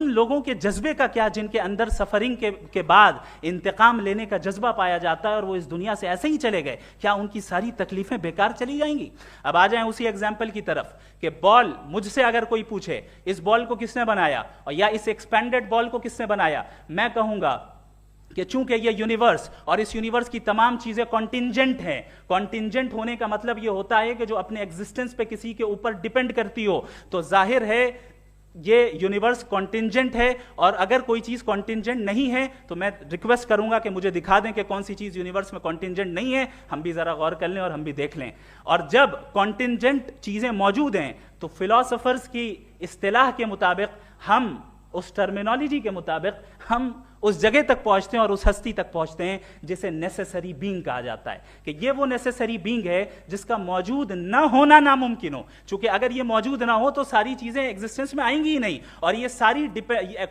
लोगों के जज्बे का क्या जिनके अंदर सफरिंग के बाद इंतकाम लेने का जज्बा पाया जाता है और वो इस दुनिया से ऐसे ही चले गए, क्या उनकी सारी तकलीफें बेकार चली जाएंगी? अब आ जाएं उसी एग्जाम्पल की तरफ कि बॉल, मुझसे अगर कोई पूछे इस बॉल को किसने बनाया और या इस एक्सपेंडेड बॉल को किसने बनाया, मैं कहूंगा कि चूंकि ये यूनिवर्स और इस यूनिवर्स की तमाम चीजें कॉन्टिंजेंट हैं, कॉन्टिंजेंट होने का मतलब ये होता है कि जो अपने एग्जिस्टेंस पे किसी के ऊपर डिपेंड करती हो, तो जाहिर है ये यूनिवर्स कॉन्टिंजेंट है। और अगर कोई चीज कॉन्टिंजेंट नहीं है तो मैं रिक्वेस्ट करूंगा कि मुझे दिखा दें कि कौन सी चीज यूनिवर्स में कॉन्टिंजेंट नहीं है, हम भी जरा गौर कर लें और हम भी देख लें। और जब कॉन्टिंजेंट चीजें मौजूद हैं तो फिलोसोफर्स की इस्तिलाह के मुताबिक, हम उस टर्मिनोलॉजी के मुताबिक हम उस जगह तक पहुंचते हैं और उस हस्ती तक पहुंचते हैं जिसे नेसेसरी बीइंग कहा जाता है, कि ये वो नेसेसरी बीइंग है जिसका मौजूद ना होना नामुमकिन हो। चूंकि अगर ये मौजूद ना हो तो सारी चीजें एग्जिस्टेंस में आएंगी ही नहीं, और ये सारी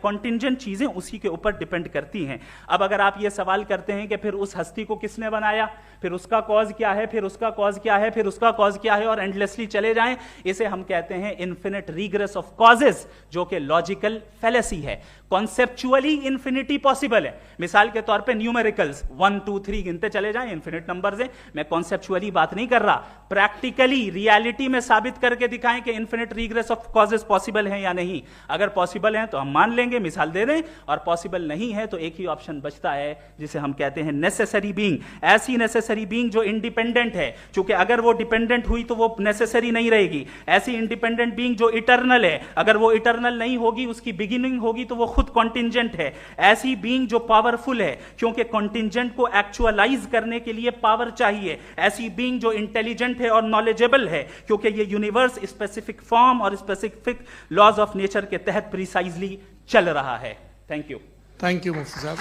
कॉन्टिंजेंट चीजें उसी के ऊपर डिपेंड करती हैं। अब अगर आप ये सवाल करते हैं कि फिर उस हस्ती को किसने बनाया, फिर उसका कॉज क्या है, फिर उसका कॉज क्या है, फिर उसका कॉज क्या है, और एंडलेसली चले जाएं, इसे हम कहते हैं इन्फिनिट रिग्रेस ऑफ कॉजेस, जो कि लॉजिकल फैलेसी है। कॉन्सेप्चुअली इंफिनिटी पॉसिबल है। मिसाल के तौर पे न्यूमेरिकल्स 1 2 3 गिनते चले जाएं, इन्फिनिट नंबर्स हैं। मैं कॉन्सेप्चुअली बात नहीं कर रहा, प्रैक्टिकली रियलिटी में साबित करके दिखाएं कि infinite regress of causes possible है या नहीं। अगर पॉसिबल है तो हम मान लेंगे, मिसाल दे दें, और पॉसिबल नहीं है तो एक ही ऑप्शन बचता है जिसे हम कहते हैं नेसेसरी बीइंग। ऐसी नेसेसरी बीइंग जो इंडिपेंडेंट है, क्योंकि अगर वो डिपेंडेंट हुई तो वो नेसेसरी नहीं रहेगी। ऐसी इंडिपेंडेंट बीइंग जो इटर्नल है, अगर वो इटर्नल नहीं होगी, उसकी बिगिनिंग होगी तो वो खुद कॉन्टिंजेंट है। ऐसी बीइंग जो पावरफुल है, क्योंकि कॉन्टिंजेंट को एक्चुअलाइज करने के लिए पावर चाहिए। ऐसी बीइंग जो इंटेलिजेंट है और नॉलेजेबल है, क्योंकि ये यूनिवर्स स्पेसिफिक फॉर्म और स्पेसिफिक लॉज ऑफ नेचर के तहत प्रिसाइजली चल रहा है। Thank you. थैंक यू मुफ्ती साहब।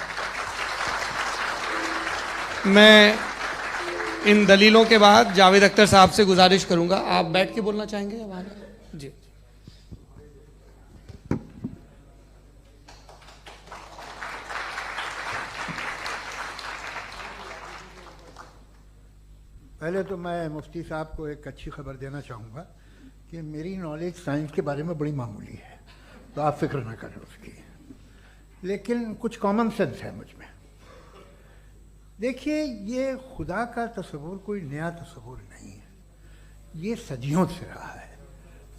मैं इन दलीलों के बाद जावेद अख्तर साहब से गुजारिश करूंगा, आप बैठ के बोलना चाहेंगे या बाहर? जी। पहले तो मैं मुफ्ती साहब को एक अच्छी खबर देना चाहूँगा कि मेरी नॉलेज साइंस के बारे में बड़ी मामूली है, तो आप फिक्र ना करें उसकी, लेकिन कुछ कॉमन सेंस है मुझ में। देखिए, ये खुदा का तस्वुर कोई नया तस्वुर नहीं है, ये सदियों से रहा है।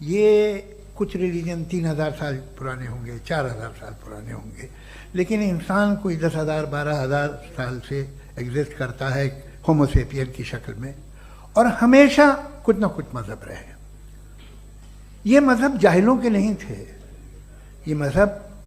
ये कुछ रिलीजन 3000 साल पुराने होंगे, 4000 साल पुराने होंगे, लेकिन इंसान कोई 10,000 12,000 साल से एग्जिस्ट करता है होमो सेपियन की शक्ल में, और हमेशा कुछ ना कुछ मज़हब रहे। ये मज़हब जाहिलों के नहीं थे, ये मज़हब